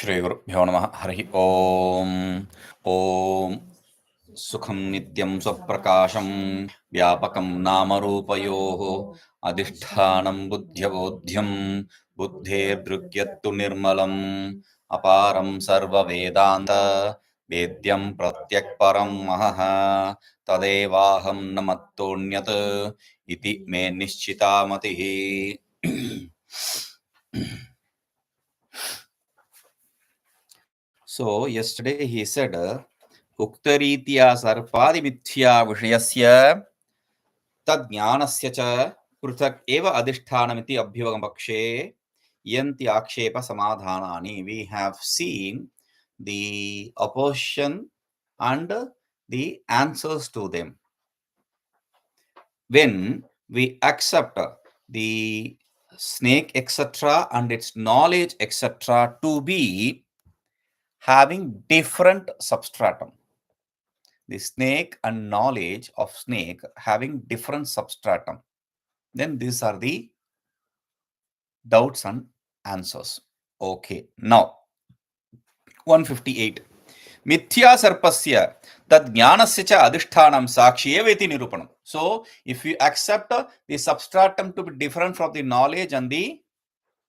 श्रीगुरुभ्यो नमः। हरिः ओम्। ॐ सुखं नित्यं स्वप्रकाशं व्यापकं नामरूपयोः अधिष्ठानं बुद्ध्यबोध्यं बुद्धेर्दृग्यत्तु निर्मलम् अपारं सर्ववेदान्त वेद्यं प्रत्यक्परं महः तदेवाहं न मत्तोऽन्यत् इति मे निश्चिता मतिः। So yesterday he said उक्तरीत्या सर्पादिमिथ्या विषयस्य तज्ज्ञानस्य च पृथक् एव अधिष्ठानमिति अभ्युपगमपक्षे यन्ति आक्षेप समाधानानि. We have seen the opposition and the answers to them. When we accept the snake etc. and its knowledge etc. to be having different substratum, the snake and knowledge of snake having different substratum, then these are the doubts and answers. Okay, now 158 mithya sarpasya tad jnanasya cha adhishthanam sakshi eva iti nirupanam. So if you accept the substratum to be different from the knowledge and the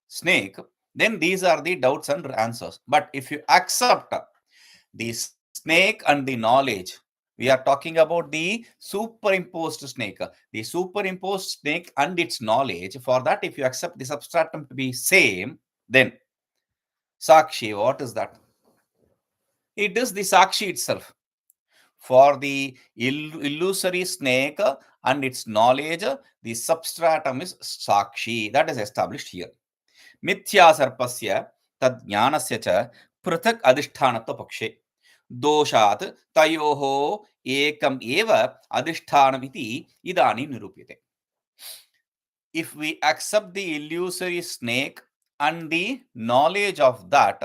snake, then these are the doubts and answers. But if you accept the snake and the knowledge, we are talking about the superimposed snake. The superimposed snake and its knowledge, for that if you accept the substratum to be same, then Sakshi, what is that? It is the Sakshi itself. For the illusory snake and its knowledge, the substratum is Sakshi. That is established here. Mithya sarpasya tad jnanasya cha पृथक् अधिष्ठानत्व पक्षे दोषात् तयोः एकम् एव अधिष्ठानमिति इदानीं निरूप्यते. If we accept the illusory snake and the knowledge of that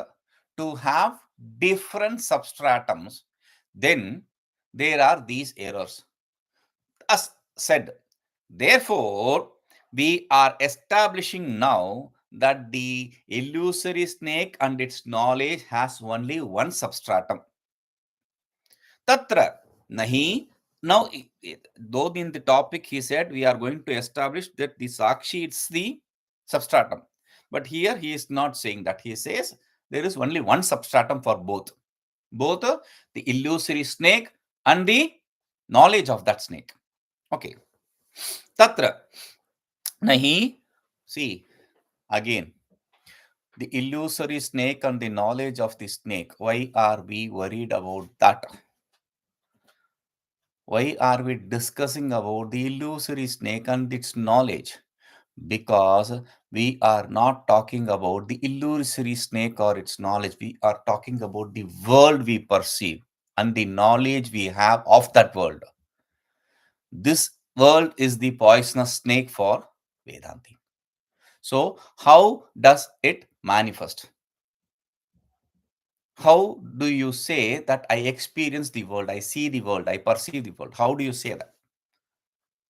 to have different substratums, then there are these errors. As said, therefore, we are establishing now that the illusory snake and its knowledge has only one substratum. Tatra nahi. Now, though in the topic he said we are going to establish that the Sakshi is the substratum. But here he is not saying that. He says there is only one substratum for both. Both the illusory snake and the knowledge of that snake. Okay. Tatra nahi. See, again, the illusory snake and the knowledge of the snake. Why are we worried about that? Why are we discussing about the illusory snake and its knowledge? Because we are not talking about the illusory snake or its knowledge. We are talking about the world we perceive and the knowledge we have of that world. This world is the poisonous snake for Vedanti. So, how does it manifest? How do you say that I experience the world, I see the world, I perceive the world? How do you say that?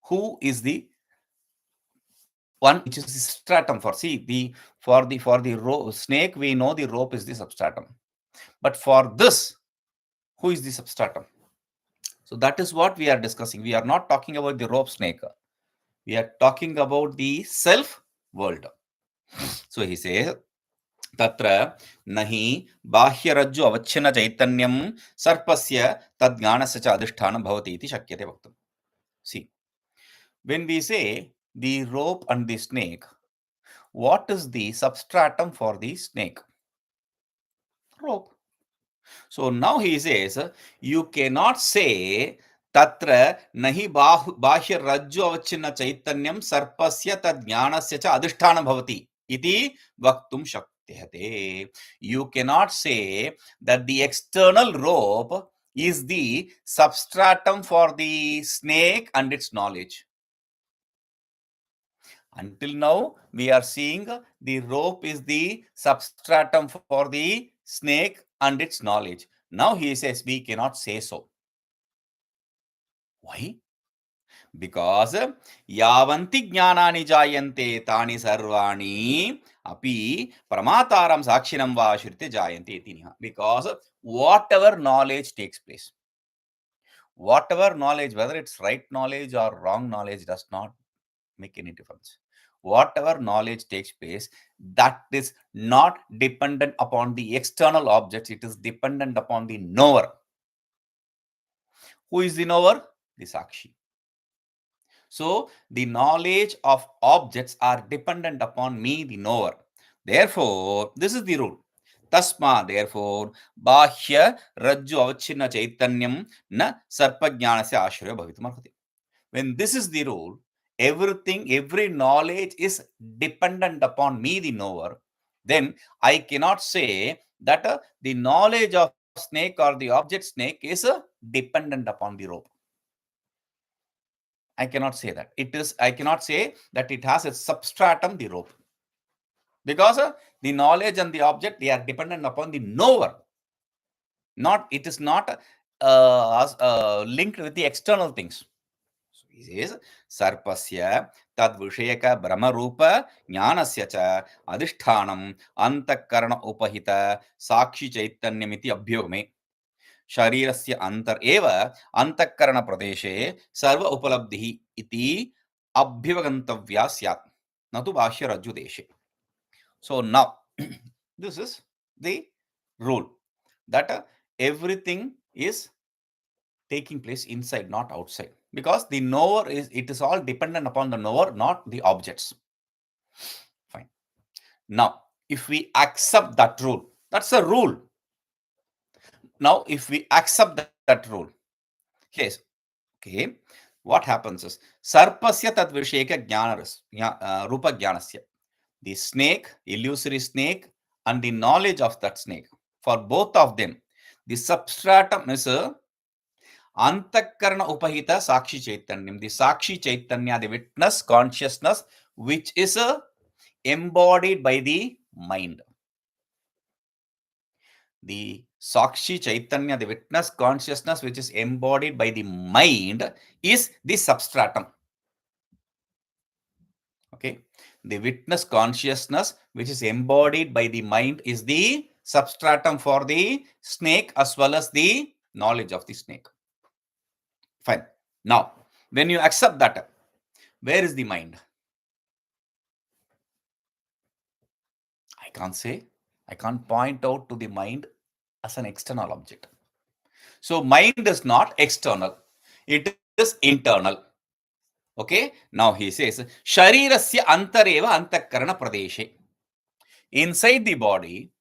Who is the one which is the stratum for? See, for the snake, we know the rope is the substratum. But for this, who is the substratum? So that is what we are discussing. We are not talking about the rope snake. We are talking about the self world. So he says, तत्र नहि बाह्यरज्जु अवच्छिन्न चैतन्यं सर्पस्य तद्ज्ञानस्य च अधिष्ठानं भवति इति शक्यते वक्तुम्. See, when we say the rope and the snake, what is the substratum for the snake? Rope. So now he says, you cannot say तत्र नहि बाह्यरज्जु अवच्छिन्न चैतन्यं सर्पस्य तद्ज्ञानस्य च अधिष्ठानं भवति इति वक्तुं शक्यते. You cannot say that the external rope is the substratum for the snake and its knowledge. Until now, we are seeing the rope is the substratum for the snake and its knowledge. Now he says we cannot say so. Why? Because yavanti jnanani jayante tani sarvani Api pramataram sakshinam va shruti jayante itiniha. Because whatever knowledge takes place, whatever knowledge, whether it's right knowledge or wrong knowledge, does not make any difference. Whatever knowledge takes place, that is not dependent upon the external objects, it is dependent upon the knower. Who is the knower? The Sakshi. So the knowledge of objects are dependent upon me, the knower. Therefore, this is the rule. Tasma, therefore, bahya rajju avachinna chaitanyam na sarpajnanasya ashraya bhavitum arhati. When this is the rule, everything, every knowledge is dependent upon me, the knower, then I cannot say that the knowledge of snake or the object snake is dependent upon the rope. I cannot say that. I cannot say that it has a substratum, the rope. Because the knowledge and the object, they are dependent upon the knower. It is not linked with the external things. So he says, Sarpasya tad vishayaka brahmarupa jnanasya cha adhishthanam antakarana upahita sakshi chaitanyamiti abhyogame. शरीरस्य अंतर एव अंतःकरण प्रदेशे सर्व उपलब्धिः इति अभ्युपगन्तव्या स्यात् न तु बाह्य रज्जु देशे. So now this is the rule that everything is taking place inside, not outside, because the knower it is all dependent upon the knower, not the objects. Fine. Now if we accept that rule, that's a rule. Now if we accept that rule, yes, okay, what happens is sarpasya tad visheka jnana rupa jnanasya, the snake, illusory snake, and the knowledge of that snake, for both of them the substratum is antakarana upahita sakshi chaitanyam, the sakshi chaitanya, the witness consciousness, which is embodied by the mind. The Sakshi Chaitanya, the witness consciousness, which is embodied by the mind, is the substratum. Okay. The witness consciousness, which is embodied by the mind, is the substratum for the snake as well as the knowledge of the snake. Fine. Now, when you accept that, where is the mind? I can't say. I can't point out to the mind as an external object. So mind is not external. It is internal. Okay. Now he says, Sharirasya antareva antakarana pradeshe. Inside the body,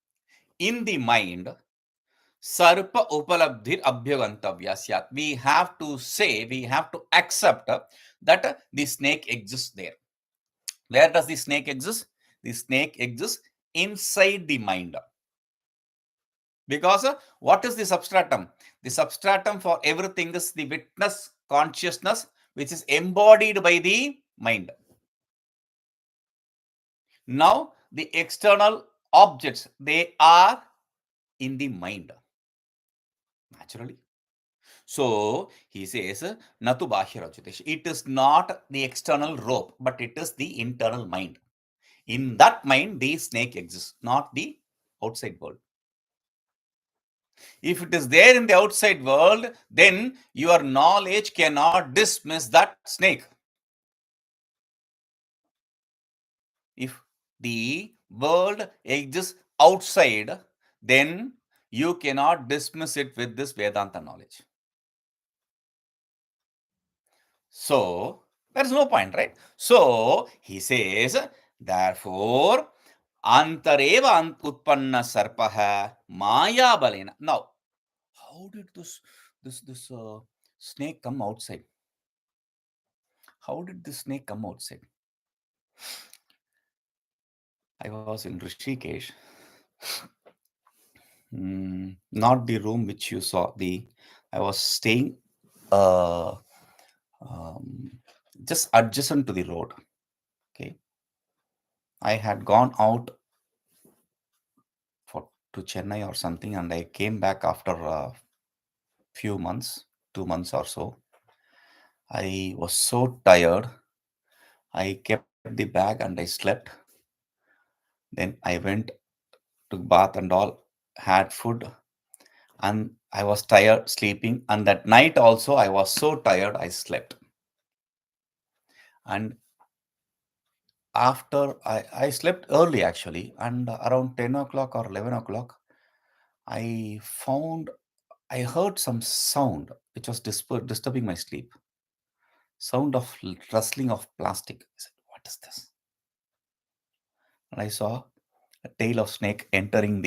in the mind, sarpa upalabdhir abhyagantavya syat. We have to say, we have to accept that the snake exists there. Where does the snake exist? The snake exists inside the mind. Because what is the substratum? The substratum for everything is the witness consciousness, which is embodied by the mind. Now, the external objects, they are in the mind. Naturally. So, he says, Natu Bahya Rajudesh. It is not the external rope, but it is the internal mind. In that mind, the snake exists, not the outside world. If it is there in the outside world, then your knowledge cannot dismiss that snake. If the world exists outside, then you cannot dismiss it with this Vedanta knowledge. So, there is no point, right? So, he says, therefore, antareva utpanna sarpaha maya balena. Now, how did this snake come outside? How did this snake come outside? I was in Rishikesh. Not the room which you saw. I was staying just adjacent to the road. Okay. I had gone out to Chennai or something, and I came back after a few months, 2 months or so. I was so tired. I kept the bag and I slept. Then I went to bath and all, had food, and I was tired sleeping. And that night also, I was so tired, I slept. And after I slept early actually, and around 10 o'clock or 11 o'clock, I heard some sound which was disturbing my sleep. Sound of rustling of plastic. I said, what is this? And I saw a tail of snake entering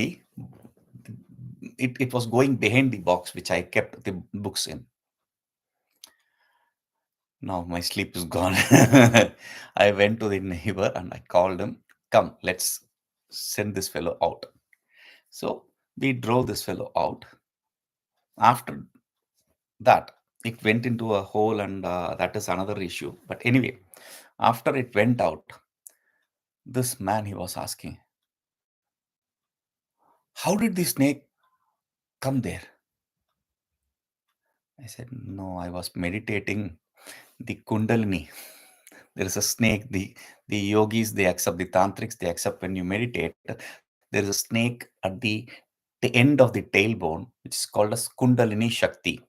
it was going behind the box which I kept the books in. Now my sleep is gone. I went to the neighbor and I called him, come, let's send this fellow out. So we drove this fellow out. After that, it went into a hole, and that is another issue. But anyway, after it went out, this man, he was asking, how did the snake come there? I said, no, I was meditating the Kundalini. There is a snake. The yogis, they accept, the tantrics, they accept when you meditate, there is a snake at the end of the tailbone, which is called as Kundalini Shakti.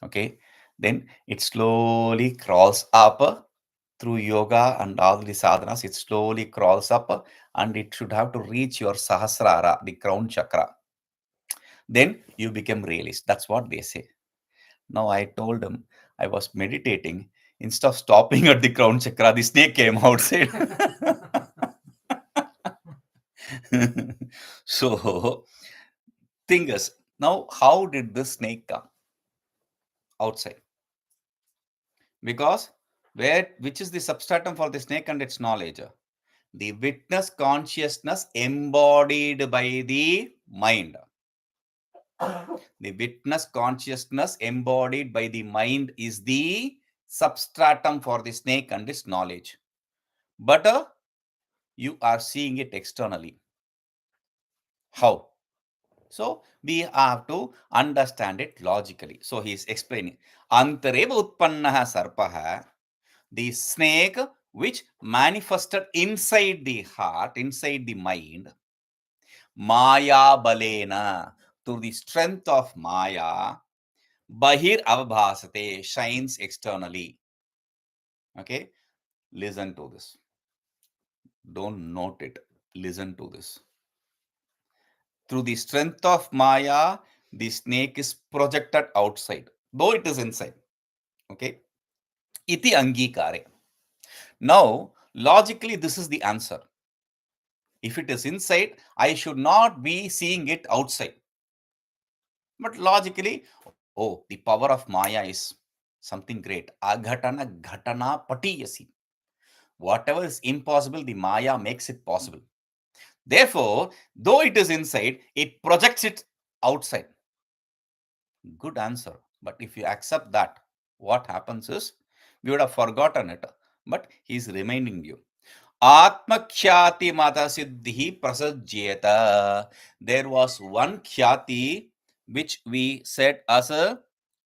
Okay. Then it slowly crawls up through yoga and all the sadhanas. It slowly crawls up and it should have to reach your Sahasrara, the crown chakra. Then you become realist. That's what they say. Now I told him I was meditating. Instead of stopping at the crown chakra, the snake came outside. So, thing is, now how did the snake come outside? Because which is the substratum for the snake and its knowledge? The witness consciousness embodied by the mind. The witness consciousness embodied by the mind is the substratum for the snake and its knowledge. But you are seeing it externally. How? So we have to understand it logically. So he is explaining. Antareva utpannaha sarpaha, the snake which manifested inside the heart, inside the mind, Maya balena, through the strength of Maya, Bahir avbhasate, shines externally. Okay, listen to this. Don't note it. Listen to this. Through the strength of Maya, the snake is projected outside, though it is inside. Okay, iti angikare. Now, logically, this is the answer. If it is inside, I should not be seeing it outside. But logically, oh, the power of Maya is something great. Aghatana ghatana patiyasi. Whatever is impossible, the Maya makes it possible. Therefore, though it is inside, it projects it outside. Good answer. But if you accept that, what happens is, we would have forgotten it. But he is reminding you. Atmakhyati mata siddhi prasajyeta. There was one khyati which we said as a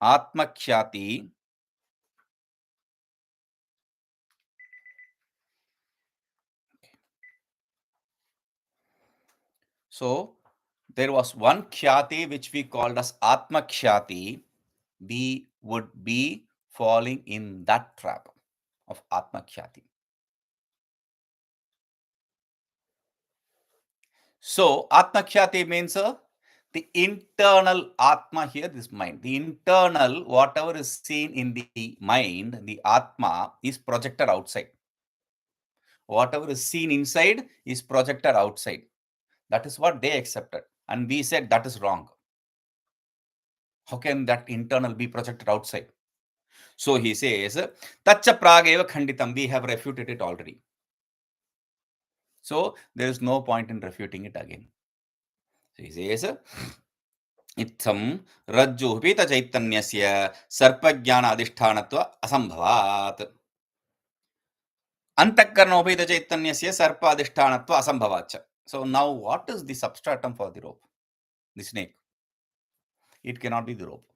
Atmakhyati. So there was one khyati which we called as Atmakhyati. We would be falling in that trap of Atmakhyati. So Atmakhyati means the internal Atma here, this mind. The internal, whatever is seen in the mind, the Atma, is projected outside. Whatever is seen inside is projected outside. That is what they accepted. And we said that is wrong. How can that internal be projected outside? So he says, Tacha prageva khanditam. We have refuted it already. So there is no point in refuting it again. So he says, इत्थं रज्जुः पीतचैतन्यस्य सर्पज्ञान अधिष्ठानत्व असंभवात् अंतःकरणोपीतचैतन्यस्य सर्प अधिष्ठानत्व असंभवाच्च. So now what is the substratum for the rope? The snake. It cannot be the rope.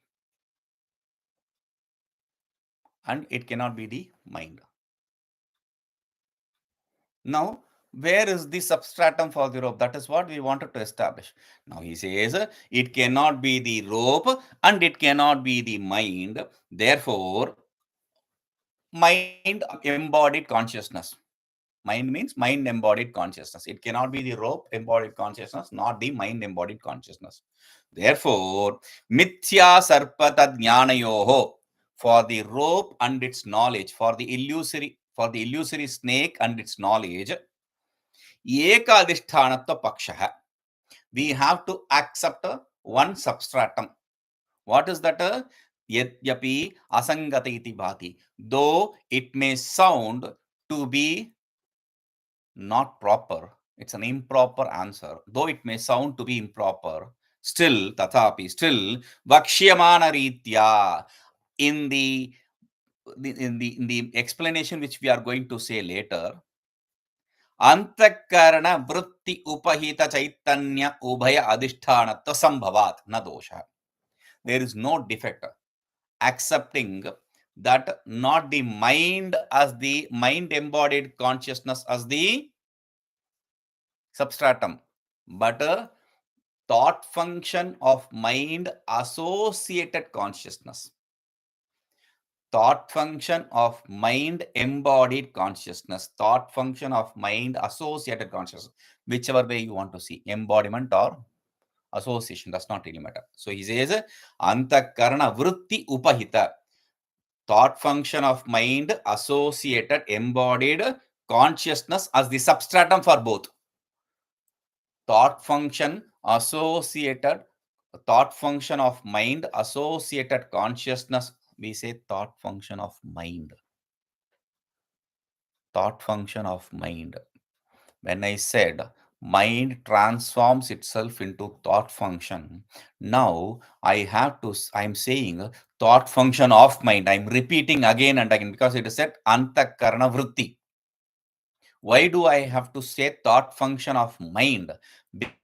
And it cannot be the mind. Now where is the substratum for the rope? That is what we wanted to establish. Now he says it cannot be the rope and it cannot be the mind. Therefore, mind embodied consciousness. Mind means mind embodied consciousness. It cannot be the rope embodied consciousness, not the mind embodied consciousness. Therefore, mithya sarpata jnanayoho, for the rope and its knowledge, for the illusory snake and its knowledge, ekadhishthanatva paksha. We have to accept one substratum. What is that? Yadyapi asangata iti bhati. Though it may sound to be not proper, it's an improper answer. Though it may sound to be improper, still, tathapi, still, vakshyamana ritya, in the explanation which we are going to say later, antakarana vritti upahita chaitanya ubhaya adhishthanatta sambhavat na dosha. There is no defect. Accepting that not the mind as the mind embodied consciousness as the substratum, but a thought function of mind associated consciousness. Thought function of mind embodied consciousness, thought function of mind associated consciousness, whichever way you want to see, embodiment or association, does not really matter. So he says, antakarana vritti upahita, thought function of mind associated embodied consciousness as the substratum for both. Thought function associated, thought function of mind associated consciousness, we say thought function of mind. Thought function of mind. When I said mind transforms itself into thought function, now I'm saying thought function of mind. I'm repeating again and again because it is said antakarana vritti. Why do I have to say thought function of mind?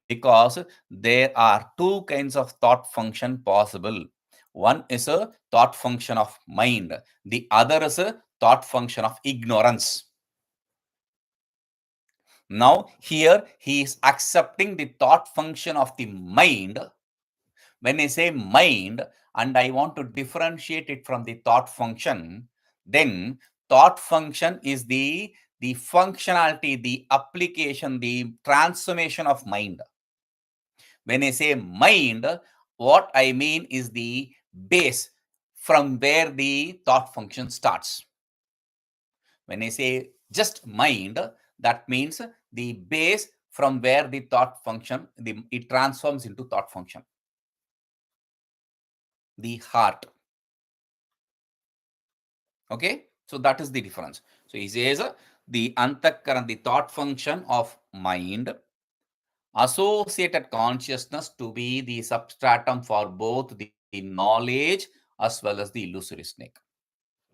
Because there are two kinds of thought function possible. One is a thought function of mind. The other is a thought function of ignorance. Now, here he is accepting the thought function of the mind. When I say mind and I want to differentiate it from the thought function, then thought function is the functionality, the application, the transformation of mind. When I say mind, what I mean is the base from where the thought function starts. When I say just mind, that means the base from where the thought function, it transforms into thought function. The heart. Okay, so that is the difference. So he says the antakaran, the thought function of mind, associated consciousness to be the substratum for both the knowledge as well as the illusory snake.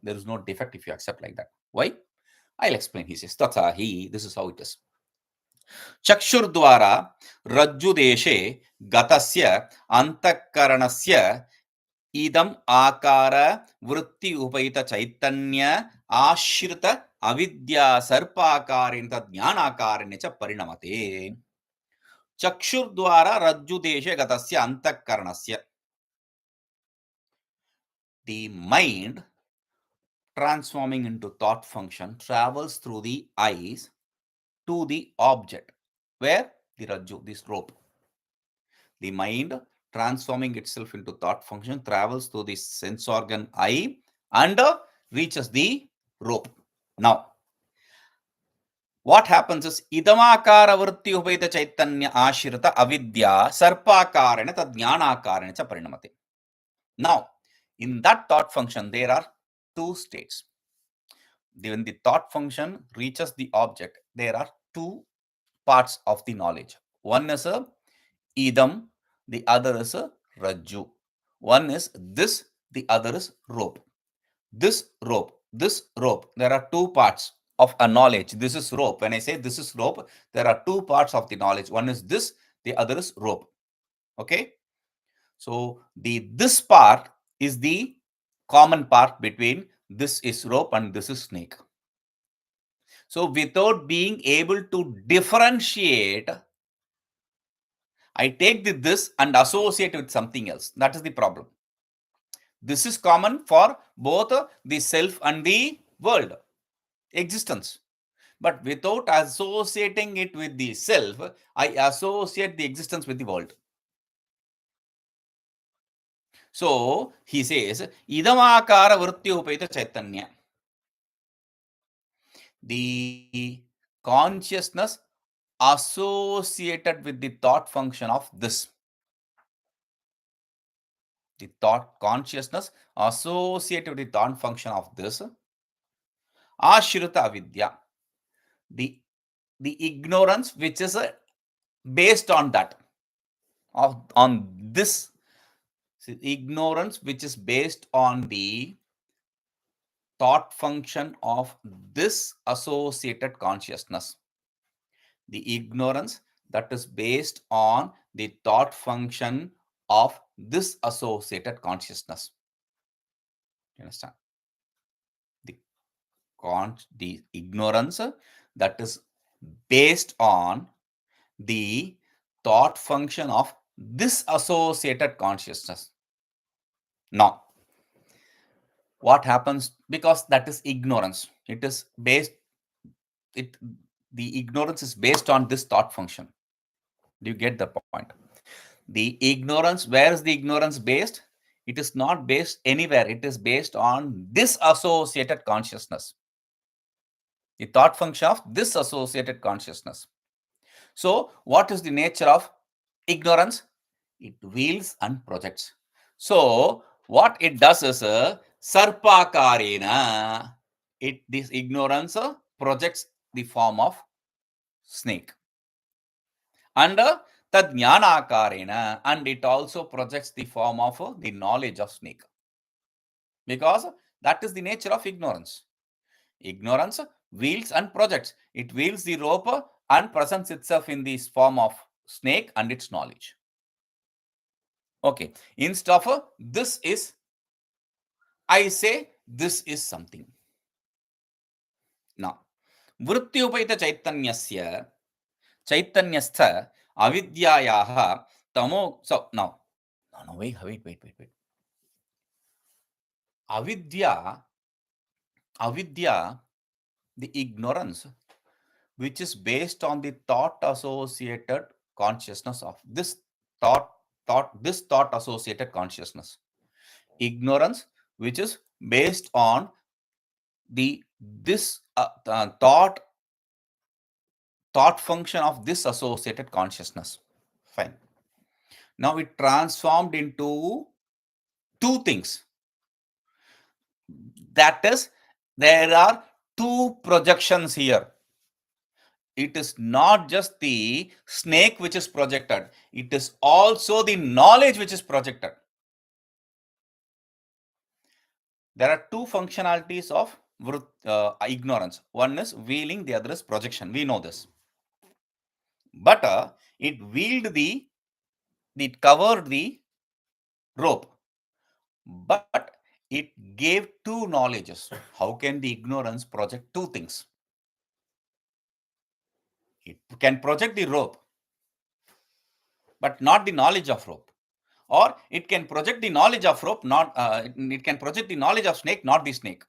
There is no defect if you accept like that. Why? I'll explain. He says, Tathahi, this is how it is. चक्षुर्द्वारा रज्जुदेशे गतस्य अंतःकरणस्य इदम आकार वृत्ति उपहित चैतन्य आश्रित अविद्या सर्पाकारेण ज्ञानाकारेण च परिणमते. चक्षुर्द्वारा रज्जुदेशे गतस्य अंतःकरणस्य, the mind transforming into thought function travels through the eyes to the object. Where? The rajju, this rope. The mind transforming itself into thought function travels through the sense organ eye and reaches the rope. Now, what happens is idamakara vritti upayita chaitanya ashrita avidya sarpakarena tad jnanakarena cha parinamate. Now, in that thought function, there are two states. When the thought function reaches the object, there are two parts of the knowledge. One is a idam, the other is a rajju. One is this, the other is rope. This rope, there are two parts of a knowledge. This is rope. When I say this is rope, there are two parts of the knowledge. One is this, the other is rope. Okay. So this part is the common part between this is rope and this is snake. So without being able to differentiate, I take this and associate with something else. That is the problem. This is common for both the self and the world existence. But without associating it with the self, I associate the existence with the world. So he says, Idamakara Vritti Chaitanya. The consciousness associated with the thought function of this. The thought consciousness associated with the thought function of this. Ashrita Avidya. The ignorance which is based on that. On this. Ignorance which is based on the thought function of this associated consciousness. The ignorance that is based on the thought function of this associated consciousness. You understand? The ignorance that is based on the thought function of this associated consciousness. Now, what happens? Because that is ignorance. It is based, the ignorance is based on this thought function. Do you get the point? The ignorance, where is the ignorance based? It is not based anywhere. It is based on this associated consciousness. The thought function of this associated consciousness. So, what is the nature of ignorance? It wheels and projects. So, what it does is sarpakarena. This ignorance projects the form of snake. And tadjnanakarena, and it also projects the form of the knowledge of snake. Because that is the nature of ignorance. Ignorance wheels and projects. It wheels the rope and presents itself in the form of snake and its knowledge. Okay, instead of this is, I say this is something. Now, Vritti-upayita Chaitanyastha avidyayaha tamo. So now, no, wait. Avidya, the ignorance which is based on the thought associated consciousness of this thought associated consciousness. Ignorance which is based on this thought function of this associated consciousness. Fine. Now it transformed into two things. That is, there are two projections here. It is not just the snake which is projected. It is also the knowledge which is projected. There are two functionalities of ignorance. One is wheeling, the other is projection. We know this. But it wheeled it covered the rope. But it gave two knowledges. How can the ignorance project two things? It can project the rope, but not the knowledge of rope. Or it can project the knowledge of rope, it can project the knowledge of snake, not the snake.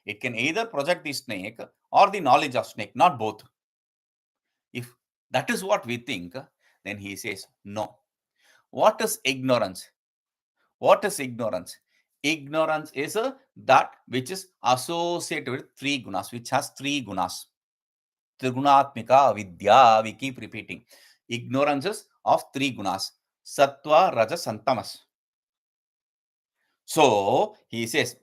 It can either project the snake or the knowledge of snake, not both. If that is what we think, then he says, no. What is ignorance? What is ignorance? Ignorance is that which is associated with three gunas, which has three gunas. Trigunatmika Vidya, we keep repeating. Ignorance is of three gunas. Sattva, Rajas, and Tamas. So, he says,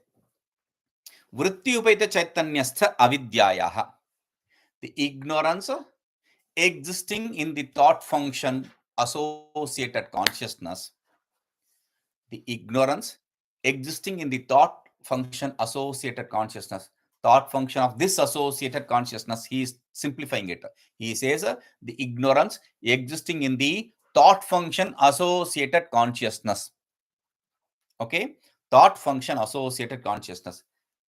Vritti-upayita Chaitanyastha avidyayaha. The ignorance existing in the thought function associated consciousness. The ignorance existing in the thought function associated consciousness. Thought function of this associated consciousness, he is simplifying it. He says the ignorance existing in the thought function associated consciousness. Okay, thought function associated consciousness.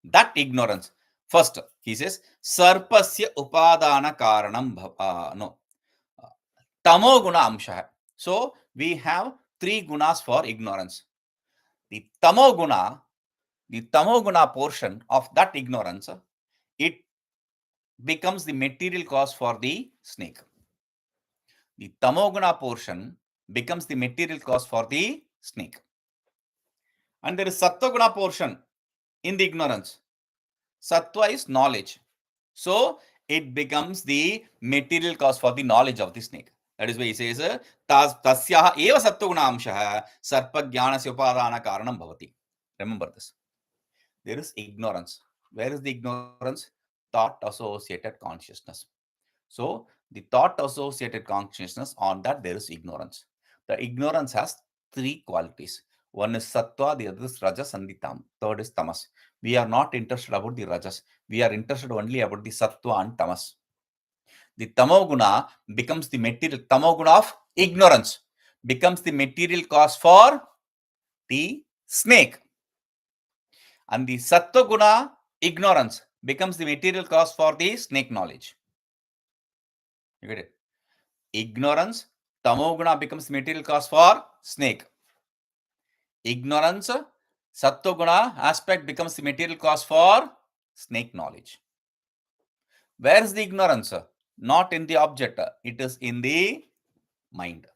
That ignorance, First, he says, Sarpasya upadana karanam no. Tamo guna amsha. So, we have three gunas for ignorance. The tamo guna portion of that ignorance, it becomes the material cause for the snake. The tamoguna portion becomes the material cause for the snake. And there is sattva portion in the ignorance. Sattva is knowledge. So it becomes the material cause for the knowledge of the snake. That is why he says, tasyaha eva sattva amshaha sarpa jnanasya upadana karanam bhavati. Remember this. There is ignorance. Where is the ignorance? Thought associated consciousness. So the thought associated consciousness, on that there is ignorance. The ignorance has three qualities. One is sattva, the other is rajas, and the third is tamas. We are not interested about the rajas. We are interested only about the sattva and tamas. The tamoguna becomes the material, tamoguna of ignorance becomes the material cause for the snake. And the sattva guna, ignorance, becomes the material cause for the snake knowledge. You get it? Ignorance, tamoguna becomes material cause for snake. Ignorance, sattva-guna aspect becomes the material cause for snake knowledge. Where is the ignorance? Not in the object. It is in the mind.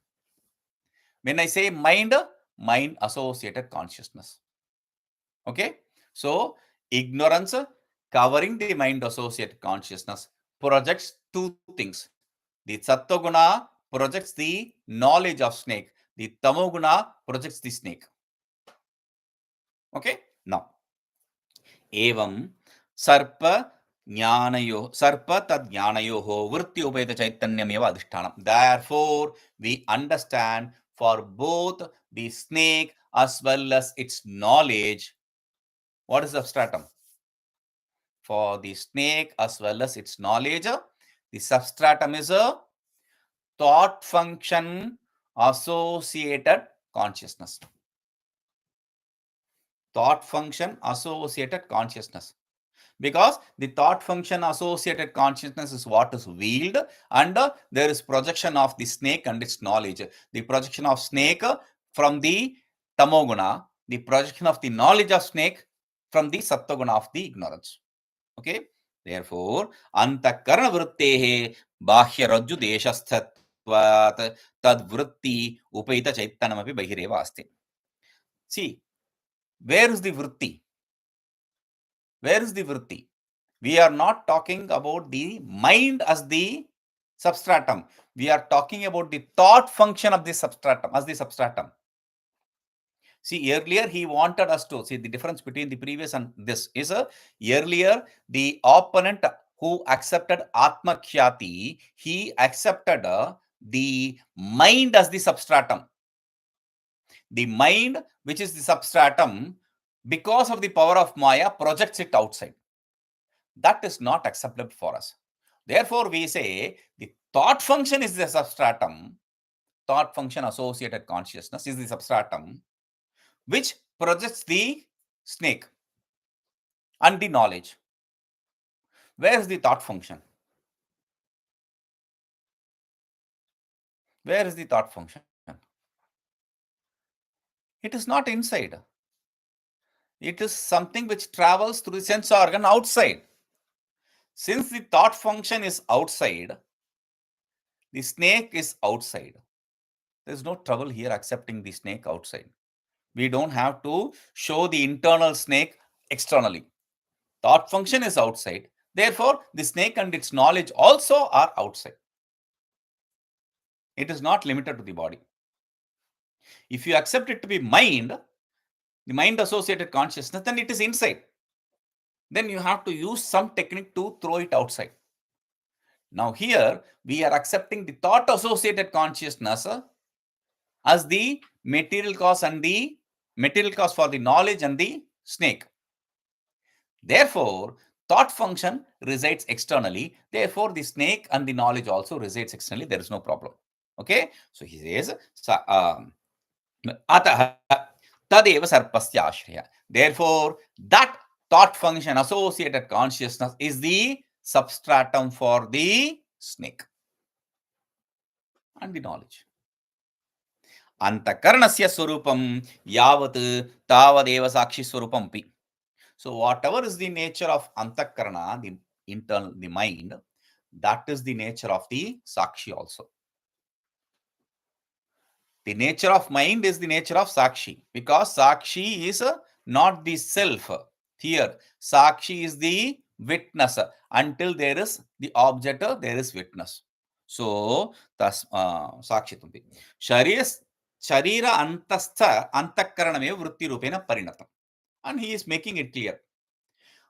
When I say mind, mind associated consciousness. Okay? So, ignorance covering the mind associated consciousness projects two things. The sattva-guna projects the knowledge of snake. The tamoguna projects the snake. Okay? Now, evam sarpa tad jnanayoho vritti upayita chaitanyameva adhishthanam. Therefore, we understand for both the snake as well as its knowledge, what is substratum? For the snake as well as its knowledge, the substratum is a thought function associated consciousness. Thought function associated consciousness. Because the thought function associated consciousness is what is veiled, and there is projection of the snake and its knowledge. The projection of snake from the tamoguna, the projection of the knowledge of snake from the sattva-guna of the ignorance. Okay? Therefore, antakarana vrittehe bahya rajju deshasthatvat tad vritti upayita chaitanyamapi bahireva asti. See, where is the vritti? Where is the vritti? We are not talking about the mind as the substratum. We are talking about the thought function of the substratum as the substratum. See, earlier he wanted us to see the difference between the previous and this is earlier the opponent who accepted Atma Khyati, he accepted the mind as the substratum. The mind, which is the substratum, because of the power of Maya, projects it outside. That is not acceptable for us. Therefore, we say the thought function is the substratum. Thought function associated consciousness is the substratum, which projects the snake and the knowledge. Where is the thought function? Where is the thought function? It is not inside. It is something which travels through the sense organ outside. Since the thought function is outside, the snake is outside. There is no trouble here accepting the snake outside. We don't have to show the internal snake externally. Thought function is outside. Therefore, the snake and its knowledge also are outside. It is not limited to the body. If you accept it to be mind, the mind associated consciousness, then it is inside. Then you have to use some technique to throw it outside. Now here, we are accepting the thought associated consciousness as the material cause and the material cause for the knowledge and the snake. Therefore, thought function resides externally. Therefore, the snake and the knowledge also resides externally. There is no problem. Okay. So he says, Ataha tadeva sarpasya ashraya. Therefore, that thought function associated consciousness is the substratum for the snake and the knowledge. Antakaranasya swarupam yavat tavadeva sakshi swarupam pi. So whatever is the nature of antakarana, the internal, the mind, that is the nature of the sakshi also. The nature of mind is the nature of sakshi, because sakshi is not the self. Here, sakshi is the witness. Until there is the object, there is witness. So, thus, sakshi tumpi. Sharira antastha antakaraname vritti rupena parinatam. And he is making it clear.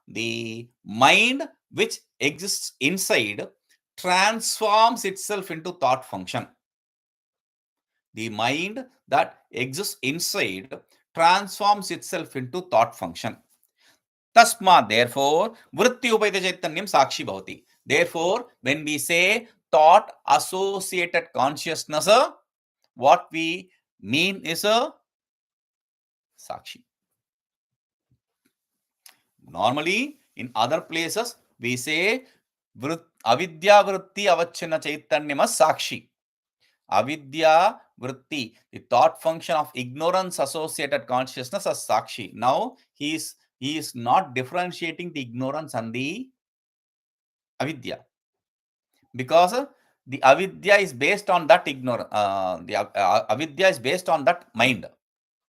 The mind which exists inside transforms itself into thought function. The mind that exists inside transforms itself into thought function. Tasma, therefore, vritti upayita chaitanyam sakshi bhavati. Therefore, when we say thought associated consciousness, what we mean is a sakshi. Normally, in other places, we say avidya vritti avachina chaitanyam sakshi. Avidya vritti, the thought function of ignorance associated consciousness as sakshi. Now he is not differentiating the ignorance and the avidya, because the avidya is based on that ignorance. The avidya is based on that mind.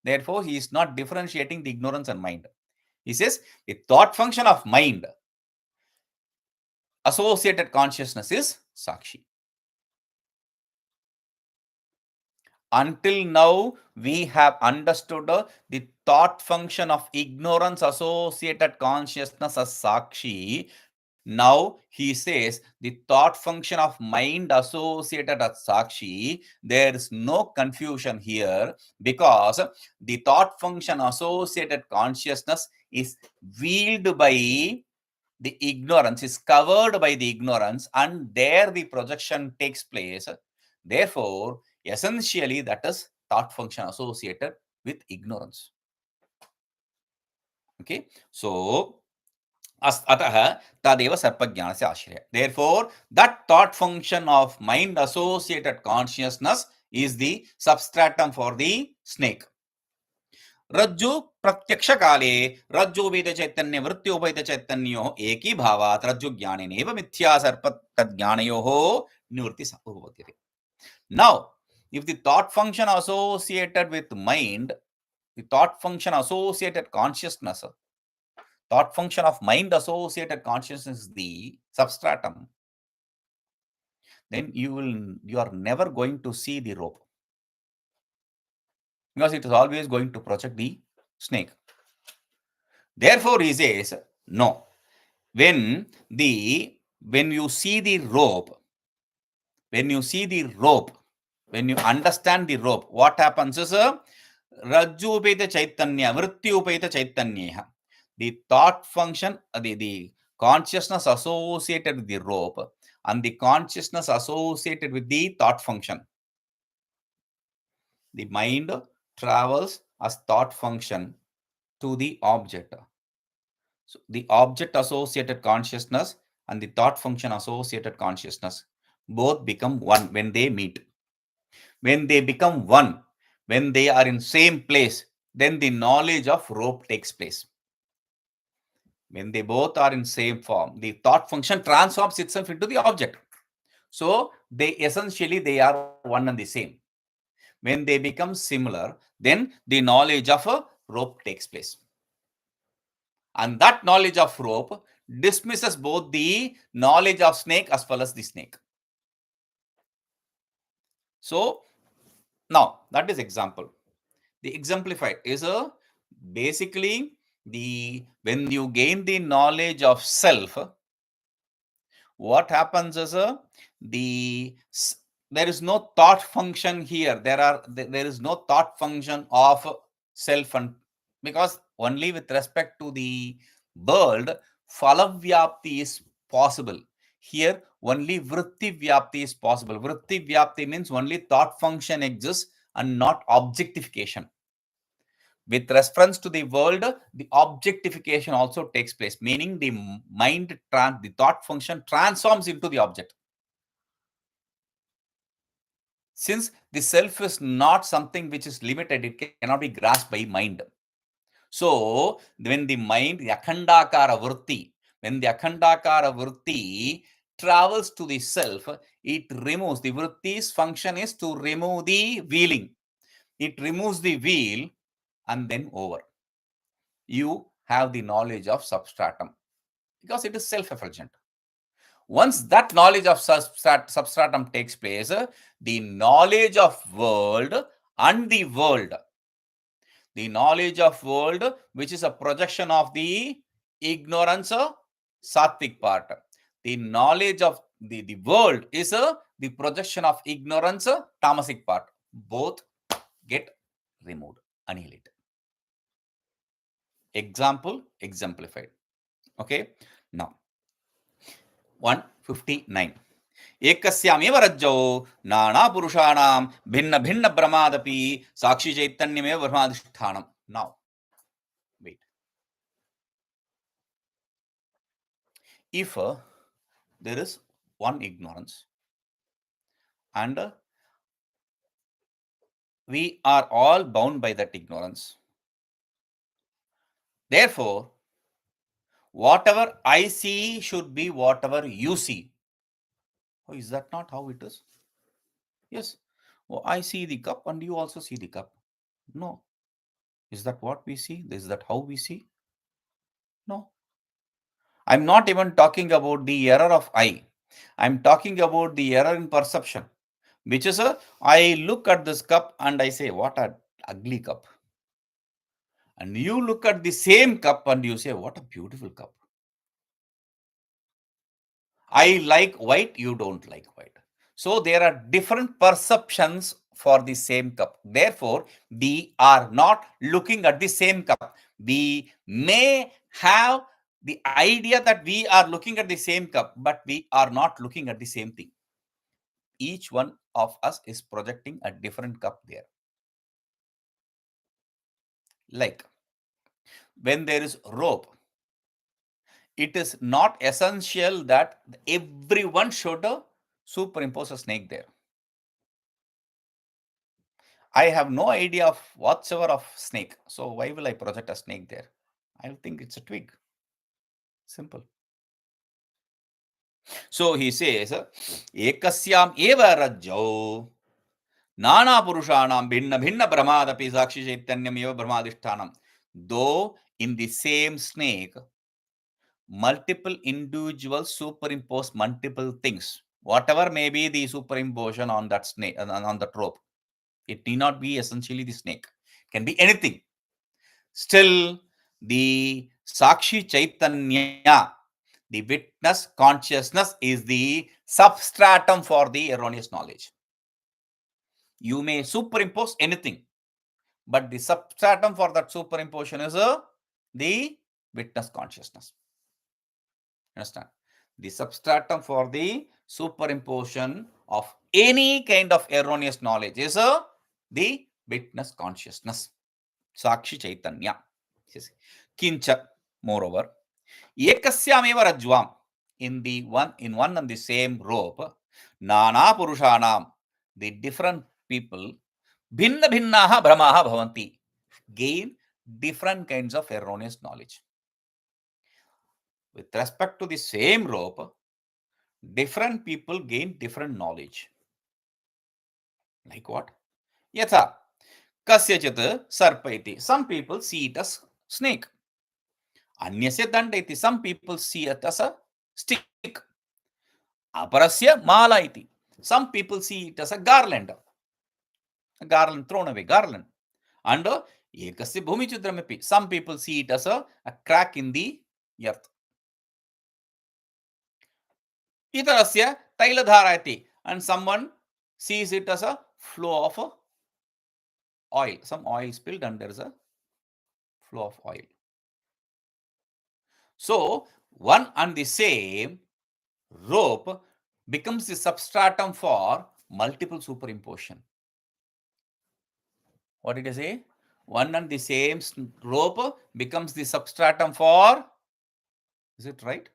Therefore, he is not differentiating the ignorance and mind. He says the thought function of mind associated consciousness is sakshi. Until now, we have understood the thought function of ignorance associated consciousness as sakshi. Now he says the thought function of mind associated as sakshi. There is no confusion here, because the thought function associated consciousness is veiled by the ignorance, is covered by the ignorance, and there the projection takes place. Therefore, essentially that is thought function associated with ignorance. Okay, so atah tadeva sarpajnanasya ashraya. Therefore, that thought function of mind associated consciousness is the substratum for the snake. रज्जु प्रत्यक्ष काले रज्जोपेत चैतन्य वृत्त्योपेत चैतन्यो एकी भावात् रज्जु ज्ञानेनैव मिथ्या सर्प तज्ज्ञानयोः निवृत्ति उपपद्यते. Now, if the thought function associated with mind, the thought function associated consciousness, thought function of mind associated consciousness is the substratum, then you are never going to see the rope, because it is always going to project the snake. Therefore, he says, no. When you see the rope, when you understand the rope, what happens is Rajju upayita chaitanya, vritti upayita chaitanya. The thought function, the consciousness associated with the rope and the consciousness associated with the thought function. The mind travels as thought function to the object. So the object associated consciousness and the thought function associated consciousness both become one when they meet. When they become one, when they are in same place, then the knowledge of rope takes place. When they both are in same form, the thought function transforms itself into the object. So they are one and the same. When they become similar, then the knowledge of a rope takes place. And that knowledge of rope dismisses both the knowledge of snake as well as the snake. So now that is example. The exemplified is basically when you gain the knowledge of self, what happens is there is no thought function here. There is no thought function of self, and because only with respect to the world, phalavyapti is possible. Here, only vritti vyapti is possible. Vritti vyapti means only thought function exists and not objectification. With reference to the world, the objectification also takes place, meaning the mind, the thought function transforms into the object. Since the self is not something which is limited, it cannot be grasped by mind. So when the mind, the akhandakara vritti, when the akhandakara vritti travels to the self, it removes, the vritti's function is to remove the wheeling. It removes the wheel and then over. You have the knowledge of substratum because it is self-effulgent. Once that knowledge of substratum takes place, the knowledge of world and the world, the knowledge of world, which is a projection of the ignorance, sattvic part. The knowledge of the world is the projection of ignorance, tamasic part. Both get removed, annihilated. Example, exemplified. Okay, now 159. एकस्यामेव रज्जौ नाना पुरुषाणां भिन्न भिन्न ब्रह्मादपि साक्षी चैतन्यमेव ब्रह्माधिष्ठानम्. Now wait, if there is one ignorance and we are all bound by that ignorance, therefore whatever I see should be whatever you see. Oh, is that not how it is? Yes. Oh, I see the cup and you also see the cup. No. Is that what we see? Is that how we see? No. I'm not even talking about the error of eye. I'm talking about the error in perception, which is I look at this cup and I say, what an ugly cup. And you look at the same cup and you say, what a beautiful cup. I like white, you don't like white. So there are different perceptions for the same cup. Therefore, we are not looking at the same cup. We may have the idea that we are looking at the same cup, but we are not looking at the same thing. Each one of us is projecting a different cup there. Like when there is rope, it is not essential that everyone should superimpose a snake there. I have no idea of whatsoever of snake. So why will I project a snake there? I think it's a twig. Simple. So he says, Ekasyam eva rajjau nana purushanam bhinna bhinna brahmadapi sakshi chaitanyam eva brahmadishtanam. Though in the same snake, multiple individuals superimpose multiple things. Whatever may be the superimposition on that snake, on that rope. It need not be essentially the snake. It can be anything. Still, the Sakshi Chaitanya, the witness consciousness, is the substratum for the erroneous knowledge. You may superimpose anything, but the substratum for that superimposition is the witness consciousness. Understand? The substratum for the superimposition of any kind of erroneous knowledge is the witness consciousness. Sakshi Chaitanya. Kincha, moreover, Ekasyameva Rajvam, in one and the same rope, Nana Purushanam, the different people, Bhinna Bhinnaha Brahmaha Bhavanti, gain different kinds of erroneous knowledge. With respect to the same rope, different people gain different knowledge. Like what? Yatha, Kasyachit Sarpaiti. Some people see it as snake. Anyasya danda iti. Some people see it as a stick. Aparasya mala iti. Some people see it as a garland. A garland thrown away, garland. And ekasya bhumi chidramapi. Some people see it as a crack in the earth. Itarasya tailadhara iti. And someone sees it as a flow of oil. Some oil spilled and there is a flow of oil. So, one and the same rope becomes the substratum for multiple superimposition. What did I say? one and the same rope becomes the substratum for, is it right?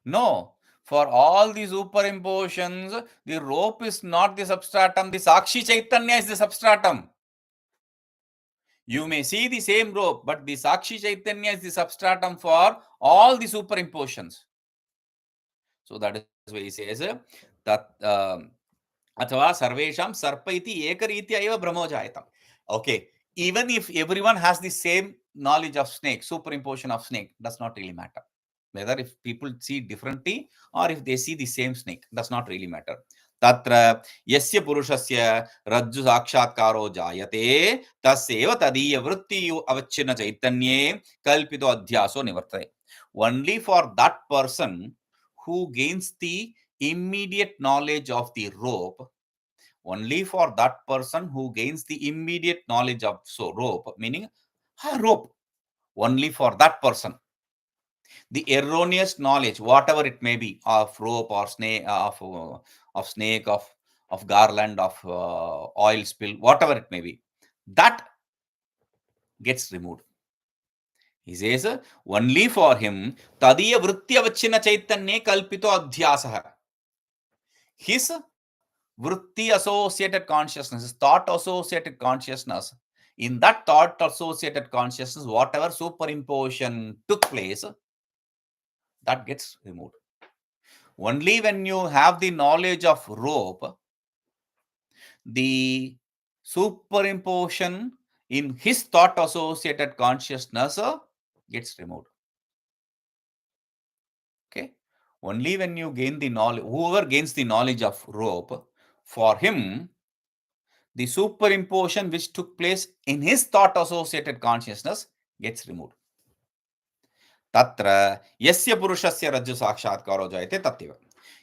No. For all the superimpositions, the rope is not the substratum, the Sakshi Chaitanya is the substratum. You may see the same rope, but the Sakshi Chaitanya is the substratum for all the superimpositions. So that is why he says that अथवा सर्वेषां सर्प इति एकरीत्या एव Brahmo जायताम्. Okay, even if everyone has the same knowledge of snake, superimposition of snake does not really matter. Whether if people see differently or if they see the same snake does not really matter. तत्र यस्य पुरुषस्य रज्जु साक्षात्कारो जायते तस्यैव तदीय वृत्तियो अवच्छिन्न चैतन्ये कल्पितो अध्यासो निवर्तते. Only for that person who gains the immediate knowledge of the rope, only for that person who gains the immediate knowledge of rope, meaning rope, only for that person, the erroneous knowledge, whatever it may be, of rope or snake, of snake, of garland, of oil spill, whatever it may be, that gets removed. He says only for him tadiya vritti avachina chaitanye kalpito adhyasah. His vritti associated consciousness, thought associated consciousness, in that thought associated consciousness, whatever superimposition took place, that gets removed. Only when you have the knowledge of rope, the superimposition in his thought associated consciousness gets removed. Okay, only when you gain the knowledge, whoever gains the knowledge of rope, for him the superimposition which took place in his thought associated consciousness gets removed. Tatra yasya purushasya rajju sakshatkaro jayate tatyeva.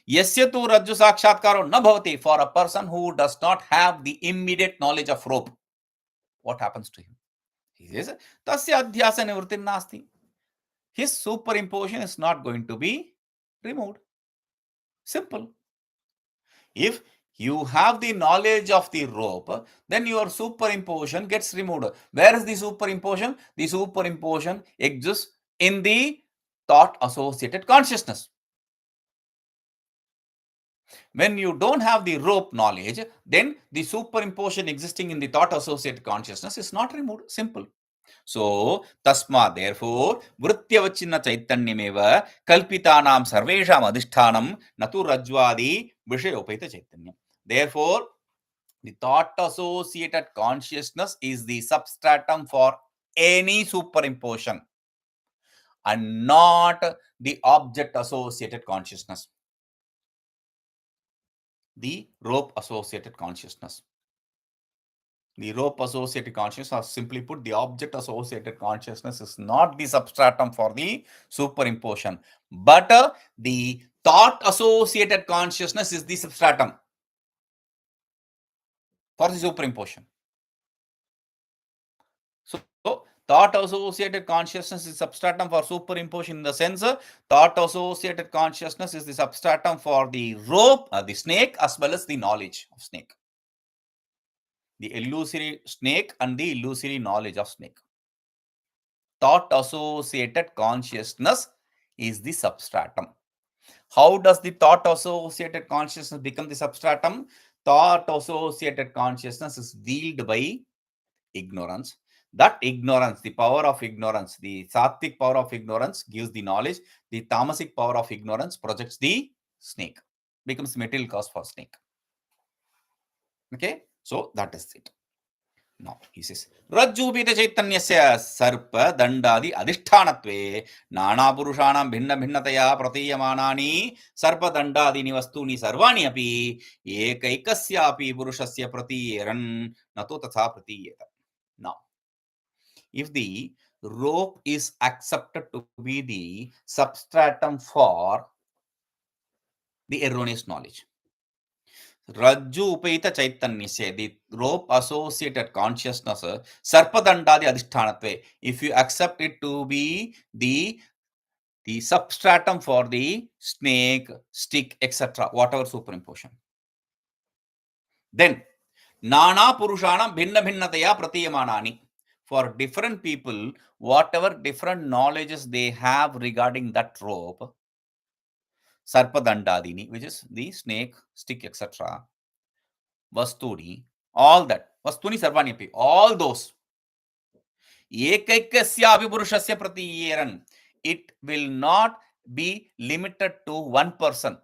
Yasya tu rajju sakshatkaro na bhavati. For a person who does not have the immediate knowledge of rope, what happens to him? He says, tasya adhyasa nivritim nasti. His superimposition is not going to be removed. Simple. If you have the knowledge of the rope, then your superimposition gets removed. Where is the superimposition? The superimposition exists in the thought associated consciousness. When you don't have the rope knowledge, then the superimposition existing in the thought associated consciousness is not removed. Simple. So, tasma, therefore, vrityavachinna chaitanyameva kalpitanam sarvesham adhishthanam natu rajvadi vishayopahita chaitanyam. Therefore, the thought associated consciousness is the substratum for any superimposition and not the object associated consciousness, the rope associated consciousness. The rope associated consciousness, or simply put, the object associated consciousness is not the substratum for the superimposition, but the thought associated consciousness is the substratum for the superimposition. So, thought associated consciousness is substratum for superimposition in the sense thought associated consciousness is the substratum for the rope, the snake, as well as the knowledge of snake. The illusory snake and the illusory knowledge of snake. Thought associated consciousness is the substratum. How does the thought associated consciousness become the substratum? Thought associated consciousness is veiled by ignorance. That ignorance, the power of ignorance, the sattvic power of ignorance gives the knowledge. The tamasic power of ignorance projects the snake, becomes material cause for snake. Okay, so that is it. Now he says, Rajjupita Chaitanyasya Sarpa Dandadi Adhishtanatve Nana Purushanam Bhinna Bhinnataya Pratiyamanani Sarpa Dandadini Vastuni Sarvani Api Ekaikasya Api Purushasya Pratiyeran Nato Tatha Pratiyeta. Now, if the rope is accepted to be the substratum for the erroneous knowledge, Rajju Upayita Chaitanyasya, the rope associated consciousness, Sarpadandadi Adhishtanatve, if you accept it to be the substratum for the snake, stick, etc., whatever superimposition, then Nana Purushanam Bhinna Bhinnataya Pratiyamanani. For different people, whatever different knowledges they have regarding that rope, Sarpadandadini, which is the snake, stick, etc. Vastuni, all that. Vastuni Sarvanyapi, all those. Ekaikasya Abhipurushasya Pratiyeran. It will not be limited to one person.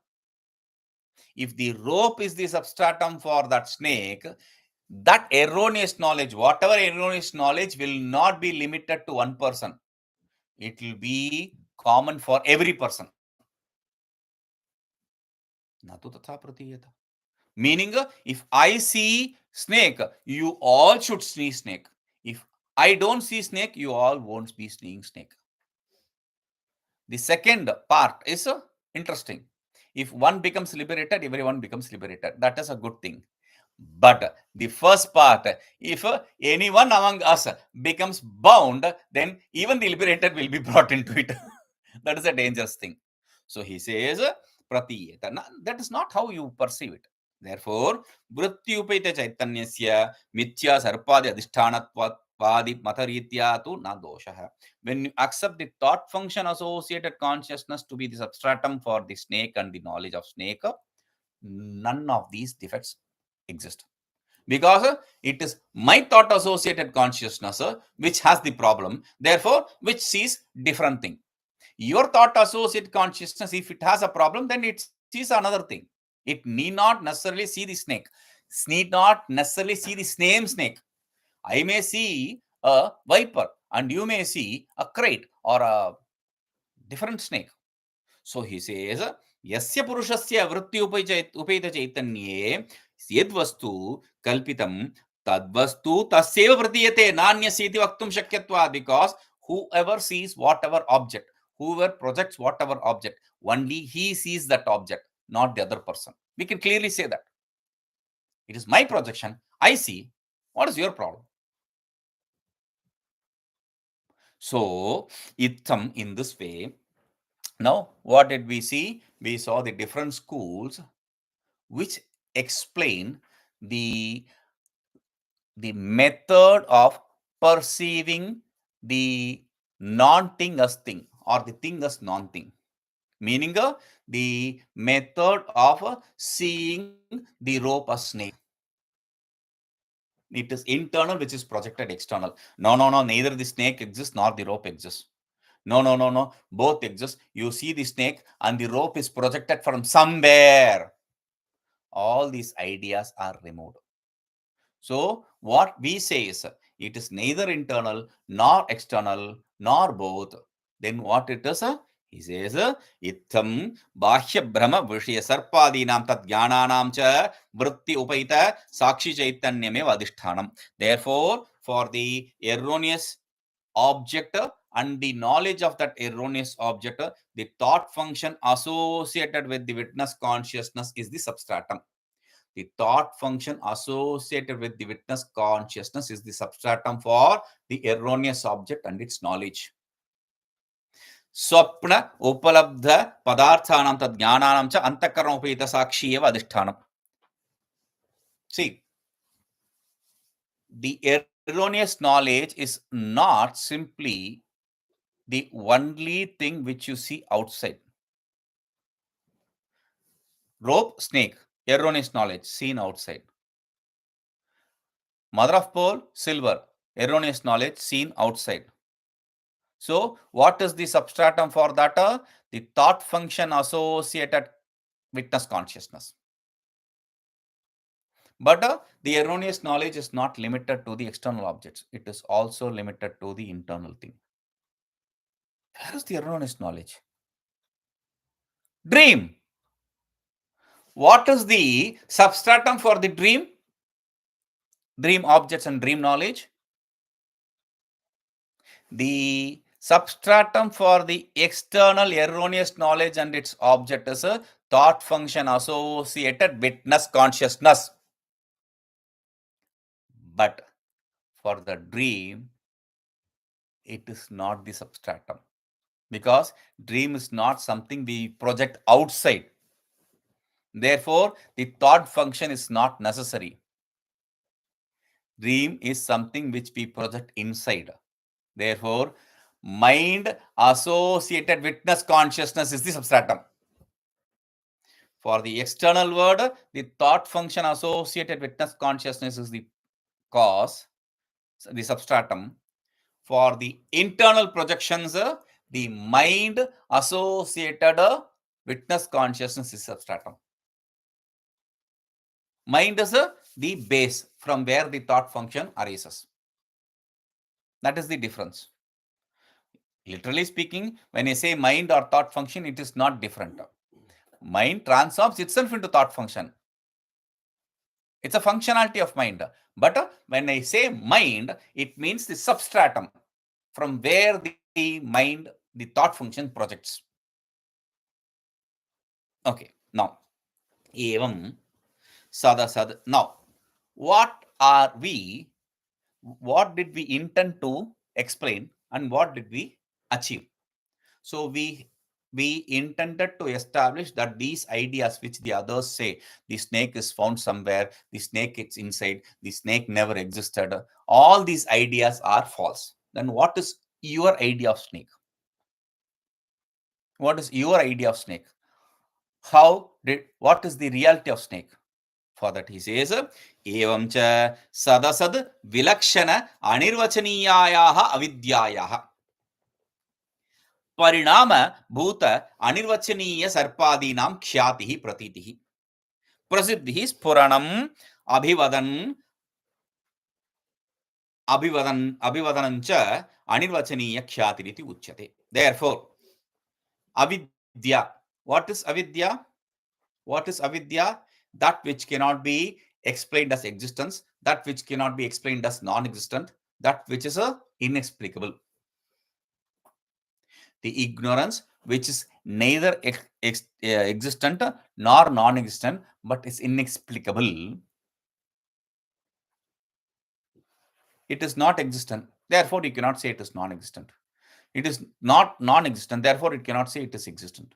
If the rope is the substratum for that snake, that erroneous knowledge, whatever erroneous knowledge, will not be limited to one person. It will be common for every person. Natu tatha pratiyata. Meaning, if I see snake, you all should see snake. If I don't see snake, you all won't be seeing snake. The second part is interesting. If one becomes liberated, everyone becomes liberated. That is a good thing. But the first part, if anyone among us becomes bound, then even the liberated will be brought into it. That is a dangerous thing. So he says, pratiyeta. That is not how you perceive it. Therefore, vrityupeta chaitanyasya mithya sarpadi adhishthanatvadi mataritya tu na dosha. When you accept the thought function associated consciousness to be the substratum for the snake and the knowledge of snake, none of these defects exist. Because it is my thought associated consciousness which has the problem, therefore, which sees different thing. Your thought associated consciousness, if it has a problem, then it sees another thing. It need not necessarily see the snake. Need not necessarily see the same snake. I may see a viper and you may see a crate or a different snake. So he says, Yasya Purushasya Vritti Upayita Chaitanye Yadvastu Kalpitam Tadvastu Tasyeva Pratiyate Nanyasiti Vaktum Shakyatva. Because whoever sees whatever object, whoever projects whatever object, only he sees that object, not the other person. We can clearly say that. It is my projection. I see. What is your problem? So, Itham in this way. Now, what did we see? We saw the different schools which explain the method of perceiving the non-thing as thing or the thing as non-thing. Meaning the method of seeing the rope as snake. It is internal, which is projected external. No, neither the snake exists nor the rope exists. No. Both exist. You see the snake and the rope is projected from somewhere. All these ideas are removed. So what we say is it is neither internal nor external nor both. Then what it is? He says, Itham Bahya Brahma Vishya Sarpadinam Tat Jnananam cha Vritti Upaita Sakshi Chaitanyame Vadishthanam. Therefore, for the erroneous object and the knowledge of that erroneous object, the thought function associated with the witness consciousness is the substratum. The thought function associated with the witness consciousness is the substratum for the erroneous object and its knowledge. Swapna upalabdha padarthanam tad jnananam cha antakarana upayita sakshi eva adhishthanam. See, the erroneous knowledge is not simply the only thing which you see outside. Rope, snake, erroneous knowledge seen outside. Mother of pearl, silver, erroneous knowledge seen outside. So what is the substratum for that? The thought function associated witness consciousness. But the erroneous knowledge is not limited to the external objects. It is also limited to the internal thing. Where is the erroneous knowledge? Dream. What is the substratum for the dream? Dream objects and dream knowledge? The substratum for the external erroneous knowledge and its object is a thought function associated witness consciousness. But for the dream, it is not the substratum, because dream is not something we project outside. Therefore, the thought function is not necessary. Dream is something which we project inside. Therefore, mind associated witness consciousness is the substratum. For the external world, the thought function associated witness consciousness is the cause, the substratum. For the internal projections, the mind associated witness consciousness is substratum. Mind is the base from where the thought function arises. That is the difference. Literally speaking, when I say mind or thought function, it is not different. Mind transforms itself into thought function. It's a functionality of mind. But when I say mind, it means the substratum from where the mind, the thought function projects. Okay, now, evam sadasad. Now, what did we intend to explain and what did we achieve? So we intended to establish that these ideas which the others say, the snake is found somewhere, the snake is inside, the snake never existed, all these ideas are false. Then what is your idea of snake? What is your idea of snake? What is the reality of snake? For that he says, evam cha sadasad vilakshana anirvachaniyayaha avidyayaha परिणाम भूत अनिर्वचनीय सर्पादीनां ख्यातिः प्रतीतिः प्रसिद्धिः स्फुरणम् अभिवदनं च अनिर्वचनीय ख्यातिरिति उच्यते. Therefore, avidya. What is avidya? What is avidya? That which cannot be explained as existence, that which cannot be explained as non-existent, that which is inexplicable. The ignorance which is neither existent nor non-existent but is inexplicable. It is not existent, therefore you cannot say it is non-existent. It is not non-existent, therefore it cannot say it is existent.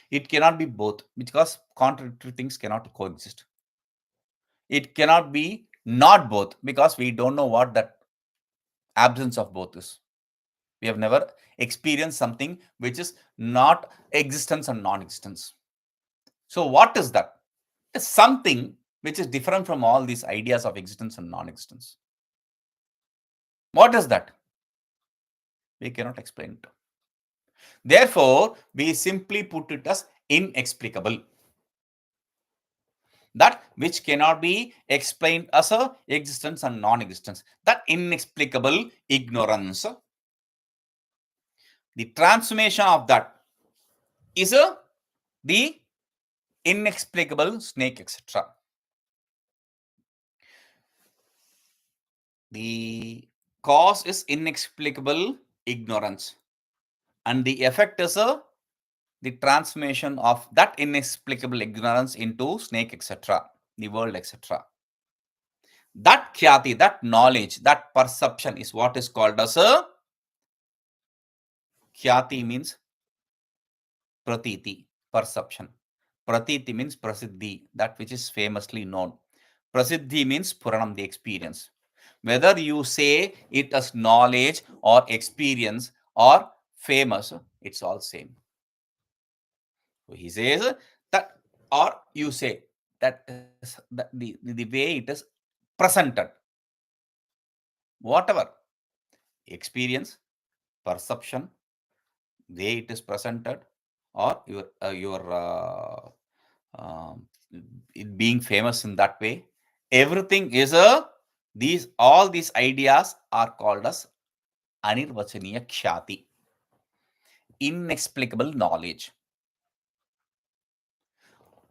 It cannot be both because contradictory things cannot coexist. It cannot be not both because we don't know what that absence of both is. We have never experienced something which is not existence and non-existence. So what is that? It's something which is different from all these ideas of existence and non-existence. What is that? We cannot explain it. Therefore, we simply put it as inexplicable. That which cannot be explained as a existence and non-existence. That inexplicable ignorance. The transformation of that is the inexplicable snake, etc. The cause is inexplicable ignorance, and the effect is the transformation of that inexplicable ignorance into snake, etc., the world, etc. That khyati, that knowledge, that perception is what is called as a khyati. Means pratiti, perception. Pratiti means prasiddhi, that which is famously known. Prasiddhi means puranam, the experience. Whether you say it as knowledge or experience or famous, it's all same. So he says that, or you say that is the way it is presented. Whatever experience, perception, way it is presented, or it being famous in that way, everything is all these ideas are called as anirvachaniya khyati, inexplicable knowledge.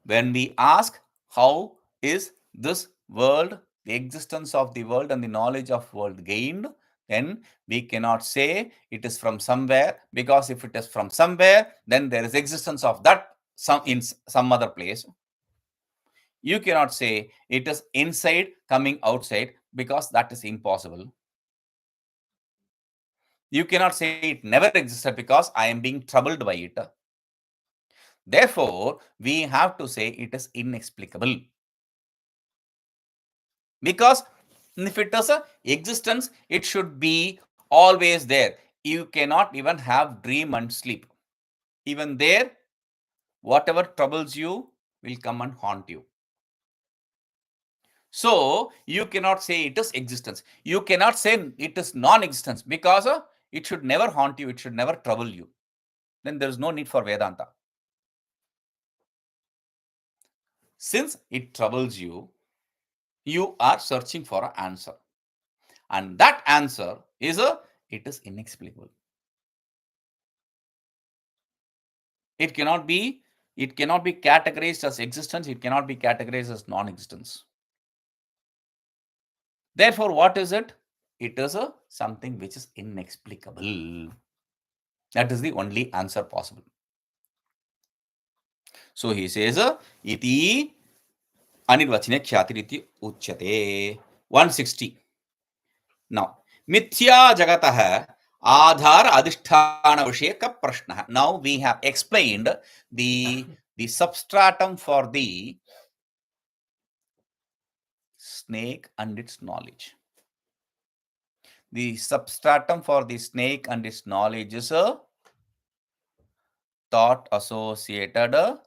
When we ask how is this world, the existence of the world and the knowledge of world gained, then we cannot say it is from somewhere, because if it is from somewhere, then there is existence of that in some other place. You cannot say it is inside coming outside, because that is impossible. You cannot say it never existed because I am being troubled by it. Therefore, we have to say it is inexplicable. Because And if it is a existence, it should be always there. You cannot even have dream and sleep. Even there, whatever troubles you will come and haunt you. So you cannot say it is existence. You cannot say it is non-existence, because it should never haunt you. It should never trouble you. Then there is no need for Vedanta. Since it troubles you, you are searching for an answer. And that answer is it is inexplicable. It cannot be categorized as existence. It cannot be categorized as non-existence. Therefore, what is it? It is something which is inexplicable. That is the only answer possible. So he says, iti anirvachane khyati uchyate. 160. Now, mithya jagatah आधार अधिष्ठान विषय का प्रश्न है. Now we have explained the substratum for the snake and its knowledge. The substratum for the snake and its knowledge is a thought associated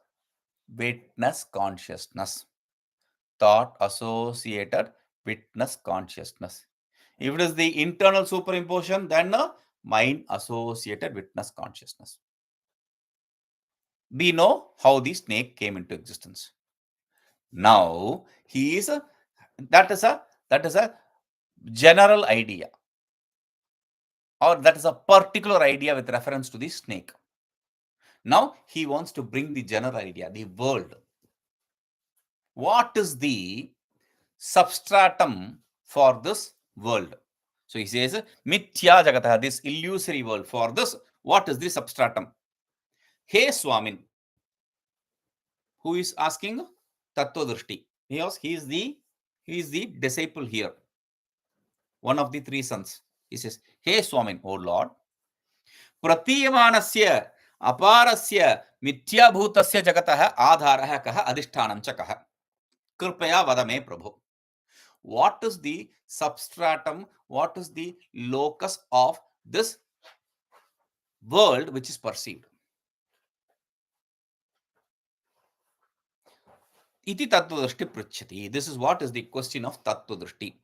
witness consciousness. Thought associated witness consciousness. If it is the internal superimposition, then mind associated witness consciousness. We know how the snake came into existence. Now he is that is a general idea, or that is a particular idea with reference to the snake. Now he wants to bring the general idea, the world. What is the substratum for this world? So he says, Mithya Jagatah, this illusory world. For this, what is the substratum? Hey Swamin, who is asking Tattva-drishti. He is the disciple here, one of the three sons. He says, Hey Swamin, O Lord, Pratiyamanasya aparasya mithyabhutasya jagatah adharah kah adhishtanam cha kah. Kripaya vada me Prabhu. What is the substratum? What is the locus of this world which is perceived? Iti tattva-drishti pruchyati. This is what is the question of tattva-drishti.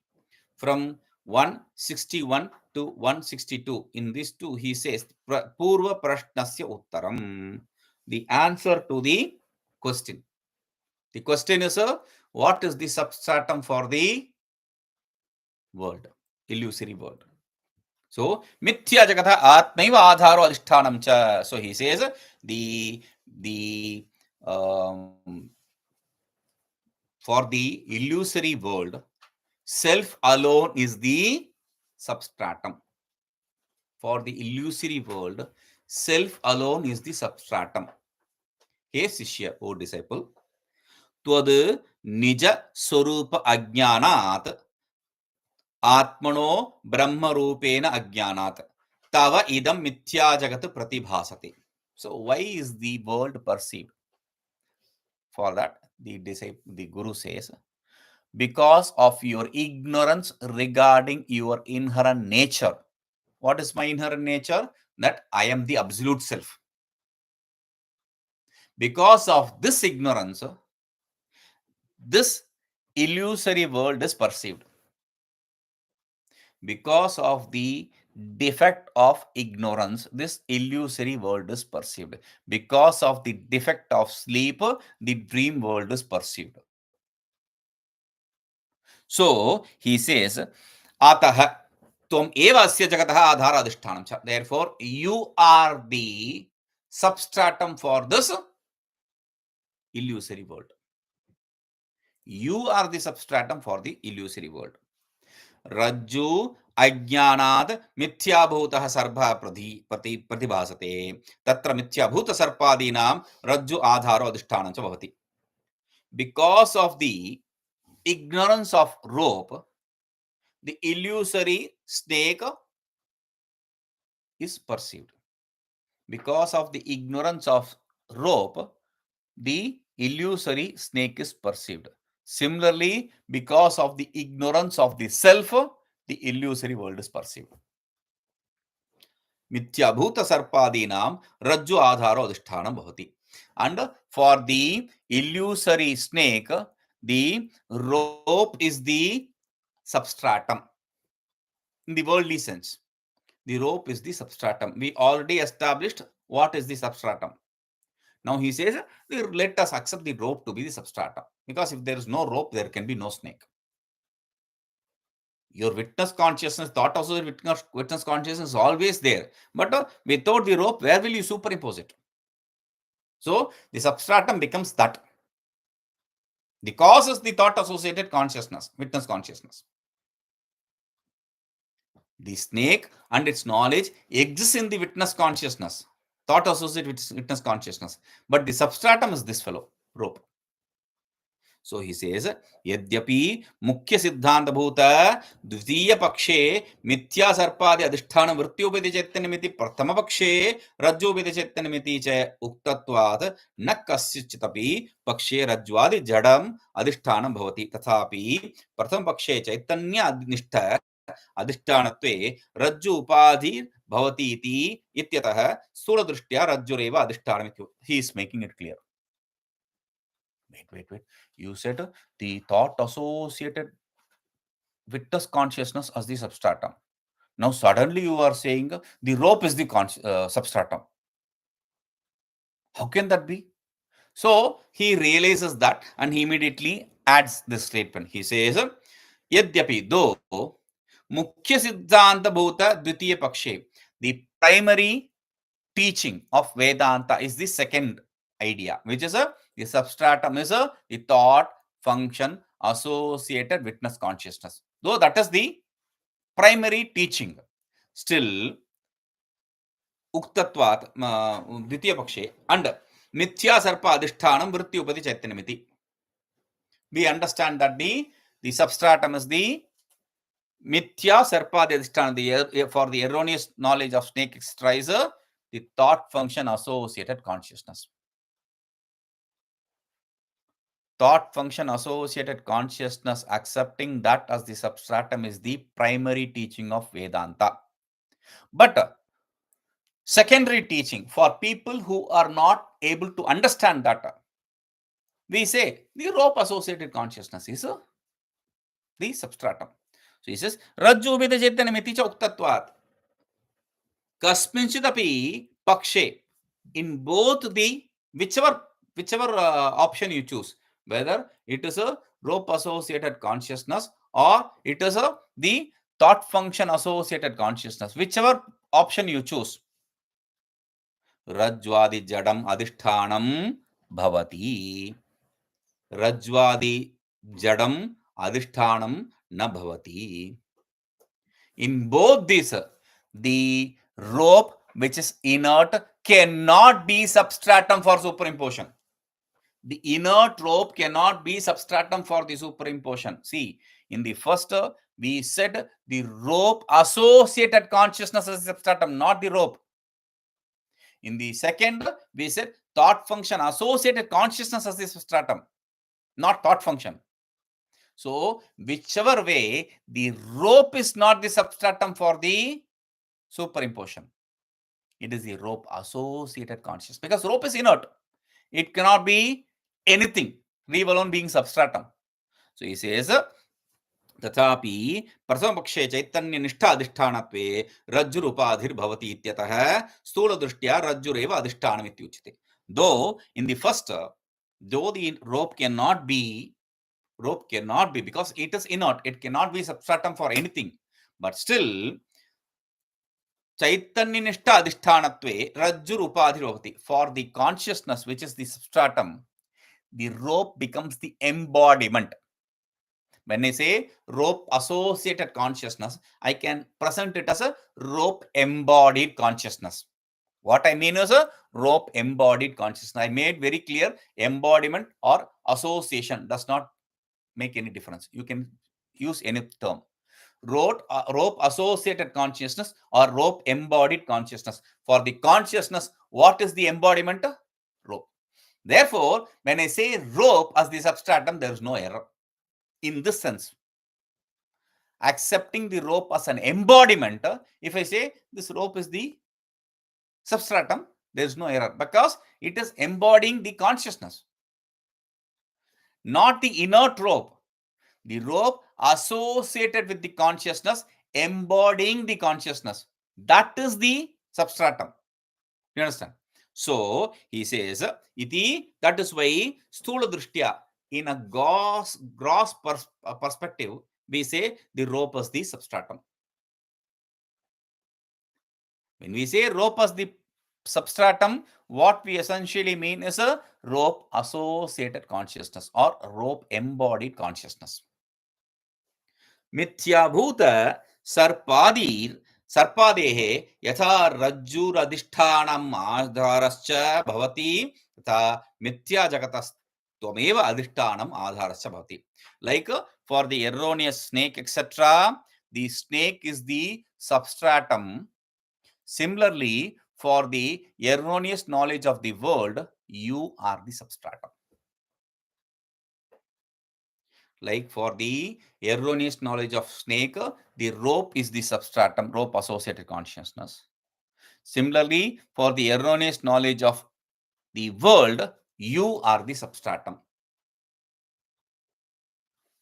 From 161 to 162, in these two, he says, Purva prashnasya uttaram. The answer to the question. The question is, what is the substratum for the world, illusory world? So, mithya jagatha atmaiva adharo adhishtanam cha. So, he says, for the illusory world, self alone is the substratum. For the illusory world, self alone is the substratum. Hey Sishya, O disciple, Tvad nija swarupa ajnanat atmano brahma rupena ajnanat tava idam mithya jagat pratibhasate. So why is the world perceived? For that, the Guru says, because of your ignorance regarding your inherent nature. What is my inherent nature? That I am the absolute self. Because of this ignorance, this illusory world is perceived. Because of the defect of ignorance, this illusory world is perceived. Because of the defect of sleep, the dream world is perceived. So he says, Atah tvam eva asya jagatah adhara adhishtanam cha. Therefore, you are the substratum for this illusory world. You are the substratum for the illusory world. Rajju ajnanad mithyabhutah sarva pratibhasate. Tatra mithyabhuta sarpadinam rajju adharo adhishtanam cha bhavati. Because of the ignorance of rope, the illusory snake is perceived. Because of the ignorance of rope, the illusory snake is perceived. Similarly, because of the ignorance of the self, the illusory world is perceived. Mithyabhuta sarpadinam rajju adharo adhishthanam bhavati. And for the illusory snake, the rope is the substratum. In the worldly sense, the rope is the substratum. We already established what is the substratum. Now he says, let us accept the rope to be the substratum. Because if there is no rope, there can be no snake. Your witness consciousness, thought also witness consciousness is always there. But without the rope, where will you superimpose it? So the substratum becomes that. The cause is the thought associated consciousness, witness consciousness. The snake and its knowledge exists in the witness consciousness, thought associated with witness consciousness. But the substratum is this fellow, rope. So he says, Yadyapi Mukhya Siddhantabhuta Dvitiya Pakshe Mithya Sarpadi Adhisthana Vrityopiti Chaitanyamiti Prathama Pakshe Rajyopiti Chaitanyamiti Cha Uktatvat Na Kasyachitapi Pakshe Rajwadi Jadam Adhisthana Bhavati Tathapi Prathama Pakshe Chaitanya Nishtha Adhishthanatve Rajju Upadhi Bhavati Iti Ityatah Suradrishtya Rajjureva Adhisthana. He is making it clear. Wait. You said the thought associated witness consciousness as the substratum. Now suddenly you are saying the rope is the substratum. How can that be? So he realizes that and he immediately adds this statement. He says, Yadyapi, though Mukhya Siddhanta Bhuta Dvitiya Pakshe, the primary teaching of Vedanta is the second idea, which is the substratum is the thought function associated witness consciousness. Though that is the primary teaching, still uktatvat dvitiya pakshe and mithya sarpa adhishthanam vrityupati chaitanyamiti. We understand that the substratum is the mithya sarpa adhishthanam, for the erroneous knowledge of snake, etc., is the thought function associated consciousness. Thought function associated consciousness, accepting that as the substratum is the primary teaching of Vedanta. But secondary teaching for people who are not able to understand that, we say the rope associated consciousness is the substratum. So he says, Rajju Vida Chaitanyamiti cha uktatvat. Kasminchidapi pakshe. In both the whichever option you choose, whether it is a rope associated consciousness or it is the thought function associated consciousness, whichever option you choose, Rajwadi Jadam Adhishthanam Bhavati. Rajwadi Jadam Adhishthanam Na Bhavati. In both these, the rope which is inert cannot be substratum for superimposition. The inert rope cannot be substratum for the superimposition. See, in the first, we said the rope associated consciousness is substratum, not the rope. In the second, we said thought function associated consciousness as the substratum, not thought function. So, whichever way, the rope is not the substratum for the superimposition. It is the rope associated consciousness, because rope is inert. It cannot be anything, leave alone being substratum. So he says, Tathapi Prathamapakshe Chaitanya Nishtha Adhishthanatve Rajjurupadhir Bhavati Ityatah Stula Drishtya Rajjureva Adhishthanam Ityuchite. Though in the first, though the rope cannot be because it is inert, it cannot be substratum for anything, but still Chaitanya Nishtha Adhishthanatve Rajjurupadhir Bhavati. For the consciousness which is the substratum, the rope becomes the embodiment. When I say rope associated consciousness, I can present it as a rope embodied consciousness. What I mean is a rope embodied consciousness. I made very clear, embodiment or association does not make any difference. You can use any term. Rope associated consciousness or rope embodied consciousness. For the consciousness, what is the embodiment? Rope. Therefore, when I say rope as the substratum, there is no error. in this sense. Accepting the rope as an embodiment, if I say this rope is the substratum, there is no error because it is embodying the consciousness, not the inert rope. The rope associated with the consciousness, embodying the consciousness. That is the substratum. You understand? So he says, iti, that is why stula drishtya, in a gross perspective, we say the rope is the substratum. When we say rope as the substratum, what we essentially mean is a rope associated consciousness or rope embodied consciousness. मिथ्याभूत सर्पादेः यथा रज्जुरधिष्ठानम् आधारश्च भवति तथा मिथ्या जगतस्त्वमेव अधिष्ठानम् आधारश्च भवति. Like for the erroneous snake, etc., the snake is the substratum. Similarly, for the erroneous knowledge of the world, you are the substratum. Like for the erroneous knowledge of snake, the rope is the substratum, rope associated consciousness. Similarly, for the erroneous knowledge of the world, you are the substratum.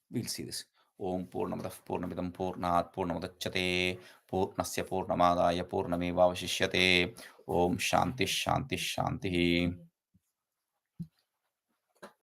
We'll see this. Om Purnamadah Purnamidam Purnat Purnamadachyate Purnasya Purnamadaya Purnamevavashishyate. Om Shanti Shanti Shanti.